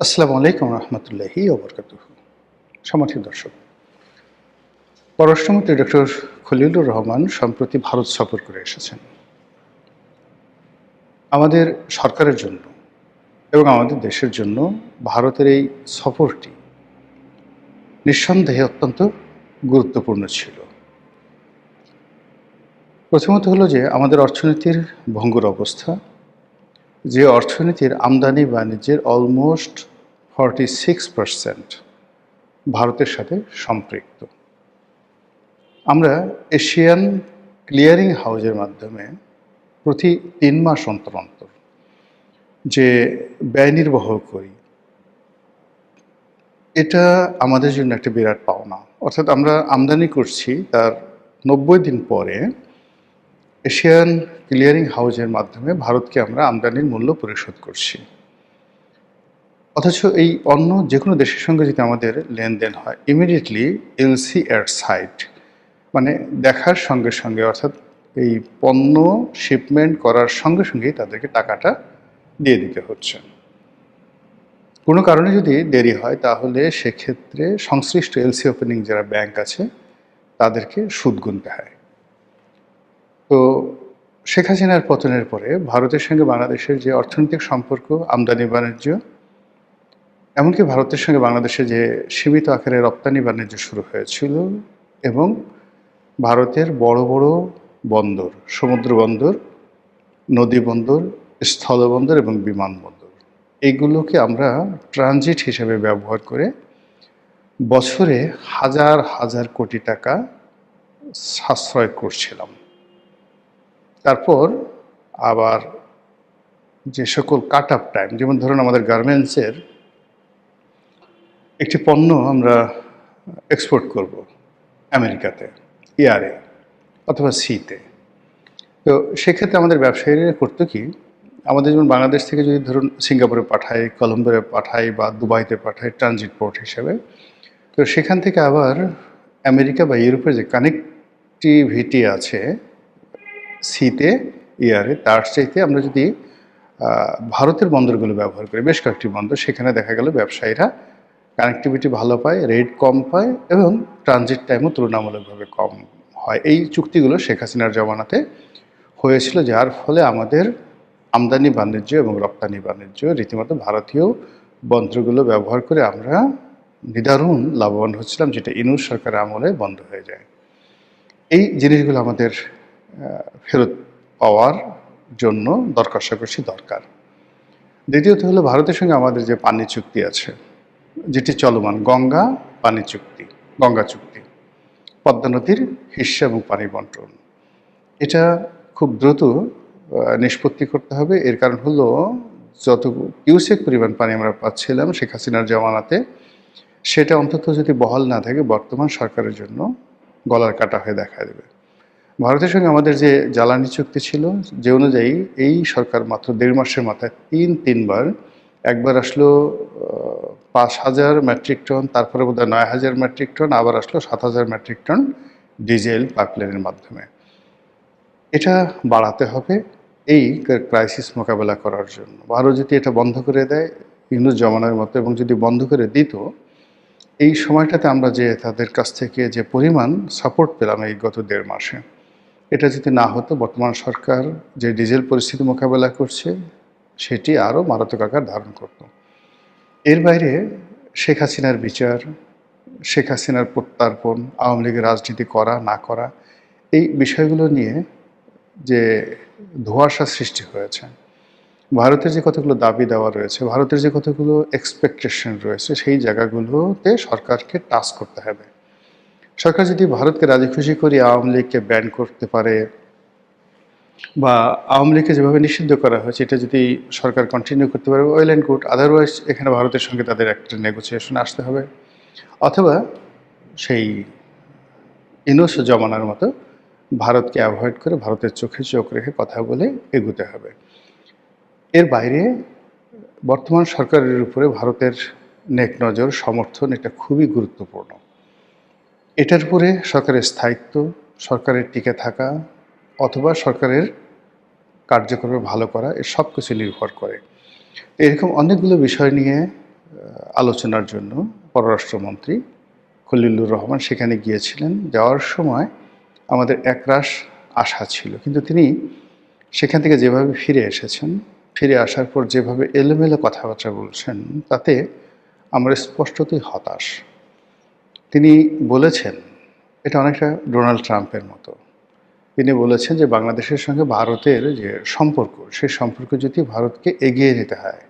আসসালামু আলাইকুম রহমতুল্লাহি ওবরকাতুহু। সম্মানিত দর্শক, পররাষ্ট্রমন্ত্রী ডক্টর খলিলুর রহমান সম্প্রতি ভারত সফর করে এসেছেন। আমাদের সরকারের জন্য এবং আমাদের দেশের জন্য ভারতের এই সফরটি নিঃসন্দেহে অত্যন্ত গুরুত্বপূর্ণ ছিল। প্রথমত হলো যে আমাদের অর্থনীতির ভঙ্গুর অবস্থা, যে অর্থনীতির আমদানি বাণিজ্যের অলমোস্ট 46% ভারতের সাথে সম্পৃক্ত। আমরা এশিয়ান ক্লিয়ারিং হাউজের মাধ্যমে প্রতি ৩ মাস অন্তর অন্তর যে ব্যয় নির্বাহ করি, এটা আমাদের জন্য একটা বিরাট পাওনা। অর্থাৎ আমরা আমদানি করছি, তার ৯০ দিন পরে এশিয়ান ক্লিয়ারিং হাউজের মাধ্যমে ভারতকে আমরা আমদানির মূল্য পরিশোধ করছি। অথচ এই অন্য যে কোনো দেশের সঙ্গে যদি আমাদের লেনদেন হয়, ইমিডিয়েটলি এলসি অ্যাট সাইট, মানে দেখার সঙ্গে সঙ্গে, অর্থাৎ এই পণ্য শিপমেন্ট করার সঙ্গে সঙ্গেই তাদেরকে টাকাটা দিয়ে দিতে হচ্ছে। কোনো কারণে যদি দেরি হয় তাহলে সেক্ষেত্রে সংশ্লিষ্ট এলসি ওপেনিং যারা ব্যাংক আছে তাদেরকে সুদ গুনতে হয়। তো শেখ হাসিনার পতনের পরে ভারতের সঙ্গে বাংলাদেশের যে অর্থনৈতিক সম্পর্ক, আমদানি বাণিজ্য, এমনকি ভারতের সঙ্গে বাংলাদেশে যে সীমিত আকারে রপ্তানি বাণিজ্য শুরু হয়েছিল, এবং ভারতের বড় বড় বন্দর, সমুদ্র বন্দর, নদী বন্দর, স্থলবন্দর এবং বিমানবন্দর, এইগুলোকে আমরা ট্রানজিট হিসেবে ব্যবহার করে বছরে হাজার হাজার কোটি টাকা সাশ্রয় করছিলাম। তারপর আবার যে সকল কাট আপ টাইম, যেমন ধরুন আমাদের গার্মেন্টসের একটি পণ্য আমরা এক্সপোর্ট করব আমেরিকাতে, এয়ারে অথবা সিতে, তো সেক্ষেত্রে আমাদের ব্যবসায়ীরা করতো কি, আমাদের যেমন বাংলাদেশ থেকে যদি ধরুন সিঙ্গাপুরে পাঠাই, কলম্বোরে পাঠাই বা দুবাইতে পাঠাই ট্রানজিট পোর্ট হিসেবে, তো সেখান থেকে আবার আমেরিকা বা ইউরোপের যে কানেক্টিভিটি আছে সিতে, এয়ারে, তার চাইতে আমরা যদি ভারতের বন্দরগুলো ব্যবহার করি, বেশ কয়েকটি বন্দর, সেখানে দেখা গেল ব্যবসায়ীরা কানেক্টিভিটি ভালো পায়, রেট কম পায় এবং ট্রানজিট টাইমও তুলনামূলকভাবে কম হয়। এই চুক্তিগুলো শেখ হাসিনার জমানাতে হয়েছিল, যার ফলে আমাদের আমদানি বাণিজ্য এবং রপ্তানি বাণিজ্য রীতিমতো ভারতীয় বন্দরগুলো ব্যবহার করে আমরা নিদারুণ লাভবান হচ্ছিলাম, যেটা ইউনূস সরকারের আমলে বন্ধ হয়ে যায়। এই জিনিসগুলো আমাদের ফেরত পাওয়ার জন্য দরকার। দ্বিতীয়ত হলো ভারতের সঙ্গে আমাদের যে পানি চুক্তি আছে, যেটি চলমান, গঙ্গা পানি চুক্তি, গঙ্গা চুক্তি, পদ্মা নদীর হিস্যা এবং পানি বন্টন, এটা খুব দ্রুত নিষ্পত্তি করতে হবে। এর কারণ হলো যত কিউসেক পরিমাণ পানি আমরা পাচ্ছিলাম শেখ হাসিনার জমানাতে, সেটা অন্তত যদি বহাল না থাকে বর্তমান সরকারের জন্য গলার কাটা হয়ে দেখা দেবে। ভারতের সঙ্গে আমাদের যে জ্বালানি চুক্তি ছিল, যে অনুযায়ী এই সরকার মাত্র ১.৫ মাসের মাথায় তিনবার, একবার আসলো ৫,০০০ মেট্রিক টন, তারপরে বোধহয় ৯,০০০ মেট্রিক টন, আবার আসলো ৭,০০০ মেট্রিক টন ডিজেল পাইপলাইনের মাধ্যমে। এটা বাড়াতে হবে এই ক্রাইসিস মোকাবেলা করার জন্য। ভারত যদি এটা বন্ধ করে দেয় ইউনূস জমানার মতো, এবং যদি বন্ধ করে দিত, এই সময়টাতে আমরা যে তাদের কাছ থেকে যে পরিমাণ সাপোর্ট পেলাম এই গত ১.৫ মাসে, এটা যদি না হতো, বর্তমান সরকার যে ডিজেল পরিস্থিতি মোকাবেলা করছে সেটি আরও মারাত্মক আকার ধারণ করত। এর বাইরে শেখ হাসিনার বিচার, শেখ হাসিনার প্রত্যর্পণ, আওয়ামী লীগের রাজনীতি করা না করা, এই বিষয়গুলো নিয়ে যে ধোঁয়াশা সৃষ্টি হয়েছে, ভারতের যে কতগুলো দাবি দেওয়া রয়েছে, ভারতের যে কতগুলো এক্সপেকটেশন রয়েছে, সেই জায়গাগুলোতে সরকারকে টাচ করতে হবে। সরকার যদি ভারতকে রাজি খুশি করে আওয়ামী লীগকে ব্যান করতে পারে, বা আওয়ামী লীগকে যেভাবে নিষিদ্ধ করা হয়েছে এটা যদি সরকার কন্টিনিউ করতে পারে, ওয়েল অ্যান্ড গুড। আদারওয়াইজ এখানে ভারতের সঙ্গে তাদের একটা নেগোসিয়েশন আসতে হবে, অথবা সেই ইউনূস জমানার মতো ভারতকে অ্যাভয়েড করে ভারতের চোখে চোখ রেখে কথা বলে এগুতে হবে। এর বাইরে বর্তমান সরকারের উপরে ভারতের নেক নজর, সমর্থন, এটা খুবই গুরুত্বপূর্ণ। এটার উপরে সরকারের স্থায়িত্ব, সরকারের টিকে থাকা অথবা সরকারের কার্যক্রম ভালো করা, এ সব কিছু নির্ভর করে। এরকম অনেকগুলো বিষয় নিয়ে আলোচনার জন্য পররাষ্ট্রমন্ত্রী খলিলুর রহমান সেখানে গিয়েছিলেন। যাওয়ার সময় আমাদের একরাশ আশা ছিল, কিন্তু তিনি সেখান থেকে যেভাবে ফিরে এসেছেন, ফিরে আসার পর যেভাবে এলোমেলো কথাবার্তা বলছেন, তাতে আমরা স্পষ্টতই হতাশ। তিনি বলেছেন, এটা অনেকটা ডোনাল্ড ট্রাম্পের মতো। তিনি বলেছেন যে বাংলাদেশের সঙ্গে ভারতের যে সম্পর্ক, সেই সম্পর্ক যদি ভারতকে এগিয়ে নিতে হয়,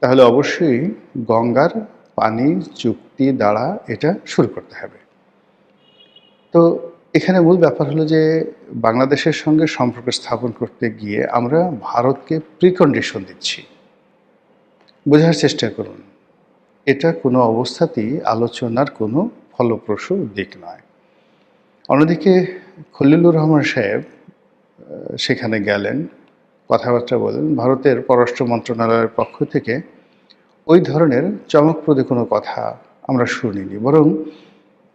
তাহলে অবশ্যই গঙ্গার পানি চুক্তি দ্বারা এটা শুরু করতে হবে। তো এখানে মূল ব্যাপার হলো যে বাংলাদেশের সঙ্গে সম্পর্ক স্থাপন করতে গিয়ে আমরা ভারতকে প্রিকন্ডিশন দিচ্ছি। বোঝার চেষ্টা করুন, এটা কোনো অবস্থাতেই আলোচনার কোনো ফলপ্রসূ দিক নয়। অন্যদিকে খলিলুর রহমান সাহেব সেখানে গেলেন, কথাবার্তা বলেন। ভারতের পররাষ্ট্র মন্ত্রণালয়ের পক্ষ থেকে ওই ধরনের চমকপ্রদ কোনো কথা আমরা শুনিনি, বরং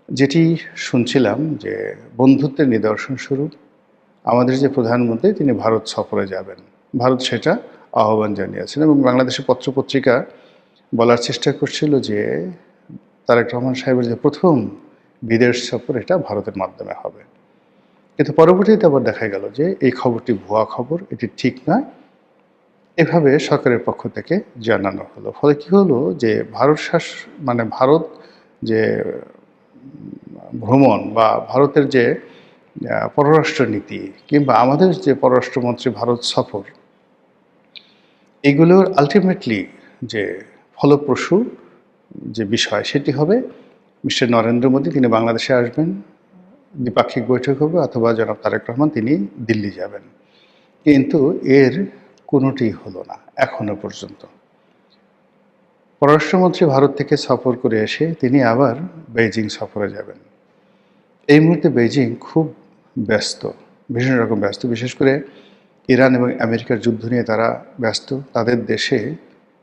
যেটি শুনছিলাম যে বন্ধুত্বের নিদর্শন স্বরূপ আমাদের যে প্রধানমন্ত্রী তিনি ভারত সফরে যাবেন, ভারত সেটা আহ্বান জানিয়েছেন। এবং বাংলাদেশের পত্রপত্রিকা বলার চেষ্টা করছিল যে তারেক রহমান সাহেবের যে প্রথম বিদেশ সফর এটা ভারতের মাধ্যমে হবে। কিন্তু পরবর্তীতে আবার দেখা গেল যে এই খবরটি ভুয়া খবর, এটি ঠিক নয়, এভাবে সরকারের পক্ষ থেকে জানানো হলো। ফলে কি হলো যে ভারত যে ভ্রমণ বা ভারতের যে পররাষ্ট্র নীতি কিংবা আমাদের যে পররাষ্ট্রমন্ত্রী ভারত সফর, এগুলোর আলটিমেটলি যে ফলপ্রসূ যে বিষয় সেটি হবে মিস্টার নরেন্দ্র মোদী তিনি বাংলাদেশে আসবেন, দ্বিপাক্ষিক বৈঠক হবে, অথবা জনাব তারেক রহমান তিনি দিল্লি যাবেন। কিন্তু এর কোনোটি হলো না এখনো পর্যন্ত। পররাষ্ট্রমন্ত্রী ভারত থেকে সফর করে এসে তিনি আবার বেইজিং সফরে যাবেন। এই মুহূর্তে বেইজিং খুব ব্যস্ত, ভীষণ রকম ব্যস্ত। বিশেষ করে ইরান এবং আমেরিকার যুদ্ধ নিয়ে তারা ব্যস্ত। তাদের দেশে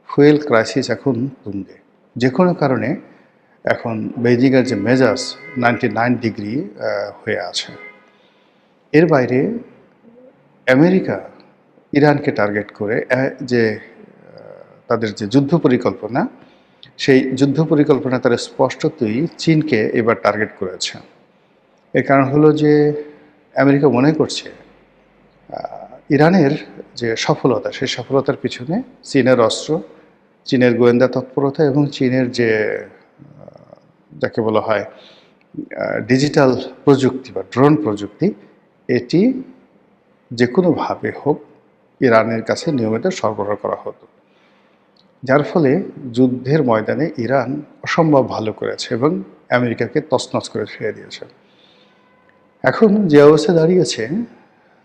ফুয়েল ক্রাইসিস এখন তুঙ্গে। যে কোনো কারণে এখন বেইজিংয়ের যে মেজাজ 99 ডিগ্রি হয়ে আছে। এর বাইরে আমেরিকা ইরানকে টার্গেট করে যে তাদের যে যুদ্ধ পরিকল্পনা, সেই যুদ্ধ পরিকল্পনা তারা স্পষ্টতই চীনকে এবার টার্গেট করেছে। এর কারণ হলো যে আমেরিকা মনে করছে ইরানের যে সফলতা, সেই সফলতার পিছনে চীনের অস্ত্র, চীনের গোয়েন্দা তৎপরতা এবং চীনের যে যাকে বলা হয় ডিজিটাল প্রযুক্তি বা ড্রোন প্রযুক্তি, এটি যে কোনোভাবে হোক ইরানের কাছে নিয়মিত সরবরাহ করা হতো। যার ফলে যুদ্ধের ময়দানে ইরান অসম্ভব ভালো করেছে এবং আমেরিকাকে তছনছ করে ছেড়ে দিয়েছে। এখন যে অবস্থা দাঁড়িয়েছে,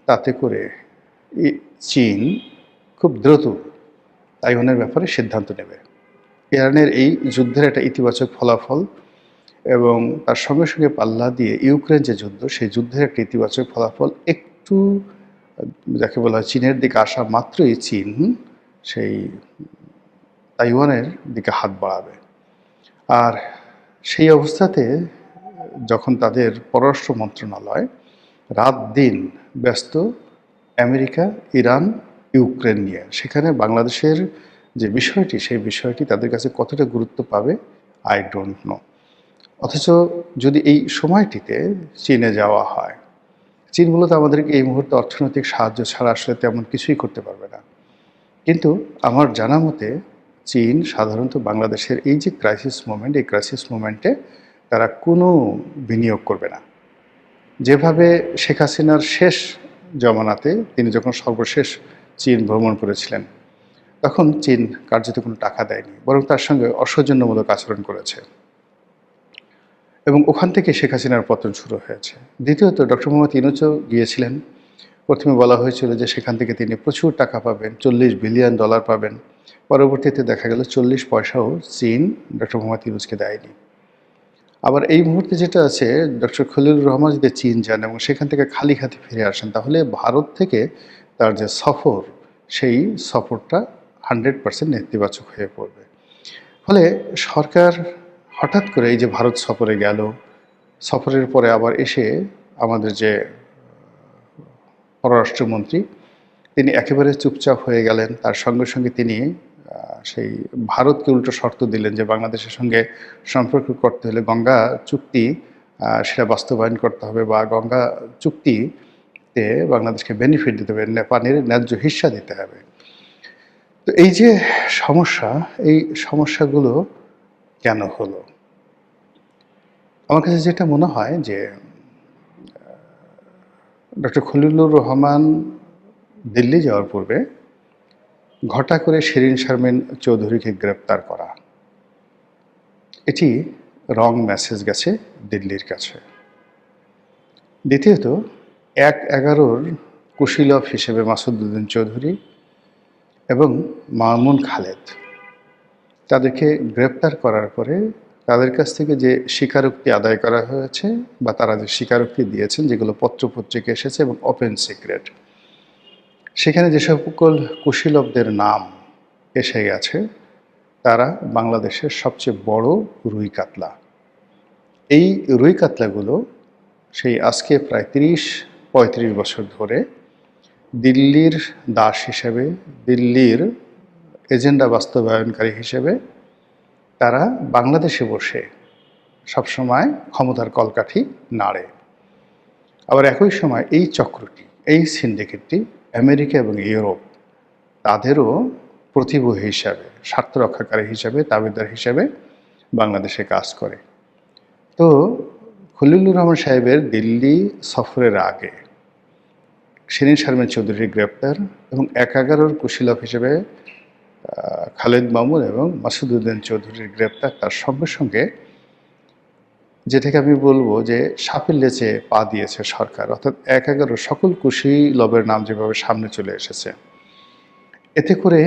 তাতে করে চীন খুব দ্রুত তাইওয়ানের ব্যাপারে সিদ্ধান্ত নেবে। ইরানের এই যুদ্ধের একটা ইতিবাচক ফলাফল এবং তার সঙ্গে সঙ্গে পাল্লা দিয়ে ইউক্রেন যে যুদ্ধ, সেই যুদ্ধের একটা ইতিবাচক ফলাফল একটু যাকে বলা হয় চীনের দিকে আসা মাত্রই চীন সেই তাইওয়ানের দিকে হাত বাড়াবে। আর সেই অবস্থাতে যখন তাদের পররাষ্ট্র মন্ত্রণালয় রাত দিন ব্যস্ত আমেরিকা, ইরান, ইউক্রেন নিয়ে, সেখানে বাংলাদেশের যে বিষয়টি, সেই বিষয়টি তাদের কাছে কতটা গুরুত্ব পাবে আই ডোন্ট নো। অথচ যদি এই সময়টিতে চীনে যাওয়া হয়, চীন মূলত আমাদেরকে এই মুহূর্তে অর্থনৈতিক সাহায্য ছাড়া আসলে তেমন কিছুই করতে পারবে না। কিন্তু আমার জানা মতে চীন সাধারণত বাংলাদেশের এই যে ক্রাইসিস মোমেন্ট, এই ক্রাইসিস মোমেন্টে তারা কোনো বিনিয়োগ করবে না। যেভাবে শেখ হাসিনার শেষ জমানাতে তিনি যখন সর্বশেষ চীন ভ্রমণ করেছিলেন, তখন চীন কার্যত কোনো টাকা দেয়নি, বরং তার সঙ্গে অসৌজন্যমূলক আচরণ করেছে এবং ওখান থেকে শেখ হাসিনার পতন শুরু হয়েছে। দ্বিতীয়ত ডক্টর মোহাম্মদ ইউনূসও গিয়েছিলেন। প্রথমে বলা হয়েছিল যে সেখান থেকে তিনি প্রচুর টাকা পাবেন, $40 বিলিয়ন পাবেন। পরবর্তীতে দেখা গেল 40 পয়সাও চীন ডক্টর মোহাম্মদ ইউনূসকে দেয়নি। আবার এই মুহূর্তে যেটা আছে, ডক্টর খলিলুর রহমান যদি চীন যান এবং সেখান থেকে খালি হাতে ফিরে আসেন, তাহলে ভারত থেকে তার যে সফর, সেই সফরটা 100% নেতিবাচক হয়ে পড়বে। ফলে সরকার হঠাৎ করে এই যে ভারত সফরে গেল, সফরের পরে আবার এসে আমাদের যে পররাষ্ট্রমন্ত্রী তিনি একেবারে চুপচাপ হয়ে গেলেন। তার সঙ্গে সঙ্গে তিনি সেই ভারতকে উল্টো শর্ত দিলেন যে বাংলাদেশের সঙ্গে সম্পর্ক করতে হলে গঙ্গা চুক্তি সেটা বাস্তবায়ন করতে হবে, বা গঙ্গা চুক্তিতে বাংলাদেশকে বেনিফিট দিতে হবে, পানির ন্যায্য হিস্সা দিতে হবে। তো এই যে সমস্যা, এই সমস্যাগুলো কেন হলো? আমার কাছে যেটা মনে হয় যে ডক্টর খলিলুর রহমান দিল্লি যাওয়ার পূর্বে ঘটা করে শিরীন শারমিন চৌধুরীকে গ্রেপ্তার করা, এটি রং মেসেজ গেছে দিল্লির কাছে। দ্বিতীয়ত ১/১১-র কুশীলব হিসেবে মাসুদউদ্দিন চৌধুরী এবং মামুন খালেদ, তাদেরকে গ্রেপ্তার করার পরে তাদের কাছ থেকে যে স্বীকারোক্তি আদায় করা হয়েছে বা তারা যে স্বীকারোক্তি দিয়েছেন, যেগুলো পত্রপত্রিকা এসেছে এবং ওপেন সিক্রেট, সেখানে যে সকল কুশীলবদের নাম এসে গেছে তারা বাংলাদেশের সবচেয়ে বড় রুই কাতলা। এই রুই কাতলাগুলো সেই আজকে প্রায় ৩০-৩৫ বছর ধরে দিল্লির দাস হিসেবে, দিল্লির এজেন্ডা বাস্তবায়নকারী হিসেবে তারা বাংলাদেশে বসে সবসময় ক্ষমতার কলকাঠি নাড়ে। আবার একই সময় এই চক্রটি, এই সিন্ডিকেটটি আমেরিকা এবং ইউরোপ, তাদেরও প্রতিবহী হিসাবে, স্বার্থ রক্ষাকারী হিসাবে, দাবিদার হিসাবে বাংলাদেশে কাজ করে। তো খলিলুর রহমান সাহেবের দিল্লি সফরের আগে শিরীন শারমিন চৌধুরীর গ্রেপ্তার এবং ১/১১-র কুশীলব হিসেবে খালেদ মামুন এবং মাসুদউদ্দিন চৌধুরীর গ্রেপ্তার, তার সঙ্গে সঙ্গে যেটাকে আমি বলবো যে সাপের লেচে পা দিয়েছে সরকার, অর্থাৎ ১/১১ সকল কুশীলবের নাম যেভাবে সামনে চলে এসেছে, এতে করে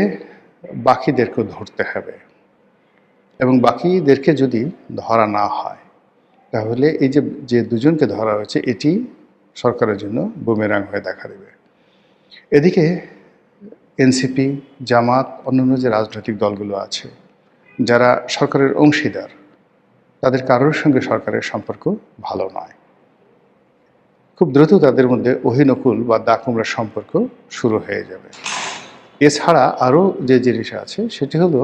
বাকিদেরকেও ধরতে হবে। এবং বাকিদেরকে যদি ধরা না হয় তাহলে এই যে দুজনকে ধরা হয়েছে এটি সরকারের জন্য বুমেরাং হয়ে দেখা দেবে। এদিকে এনসিপি, জামাত, অন্যান্য যে রাজনৈতিক দলগুলো আছে যারা সরকারের অংশীদার, তাদের কারোর সঙ্গে সরকারের সম্পর্ক ভালো নয়। খুব দ্রুত তাদের মধ্যে অহিনকুল বা দাকুমরার সম্পর্ক শুরু হয়ে যাবে। এছাড়া আরও যে জিনিস আছে সেটি হলো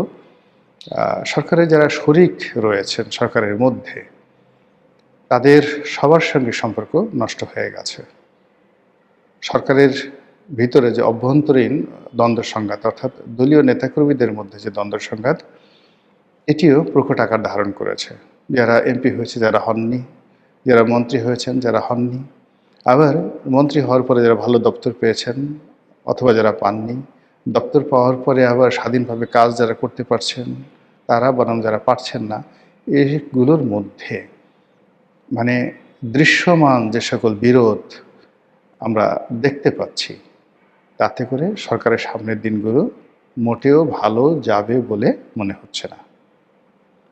সরকারের যারা শরিক রয়েছেন সরকারের মধ্যে, তাদের সবার সঙ্গে সম্পর্ক নষ্ট হয়ে গেছে। সরকারের ভিতরে যে অভ্যন্তরীণ দ্বন্দ্ব সংঘাত, অর্থাৎ দলীয় নেতাকর্মীদের মধ্যে যে দ্বন্দ্ব সংঘাত, এটিও প্রকট আকার ধারণ করেছে। যারা এমপি হয়েছে, যারা হননি, যারা মন্ত্রী হয়েছেন, যারা হননি, আবার মন্ত্রী হওয়ার পরে যারা ভালো দপ্তর পেয়েছেন অথবা যারা পাননি, দপ্তর পাওয়ার পরে আবার স্বাধীনভাবে কাজ যারা করতে পারছেন তারা, বরং যারা পারছেন না, এগুলোর মধ্যে মানে দৃশ্যমান যে সকল বিরোধ আমরা দেখতে পাচ্ছি, তাতে করে সরকারের সামনের দিনগুলো মোটেও ভালো যাবে বলে মনে হচ্ছে না।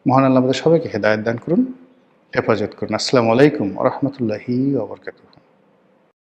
মহান আল্লাহ আমাদের সবাইকে হেদায়েত দান করুন, হেফাজত করুন। আসসালামু আলাইকুম ওয়া রাহমাতুল্লাহি ওয়া বারাকাতুহু।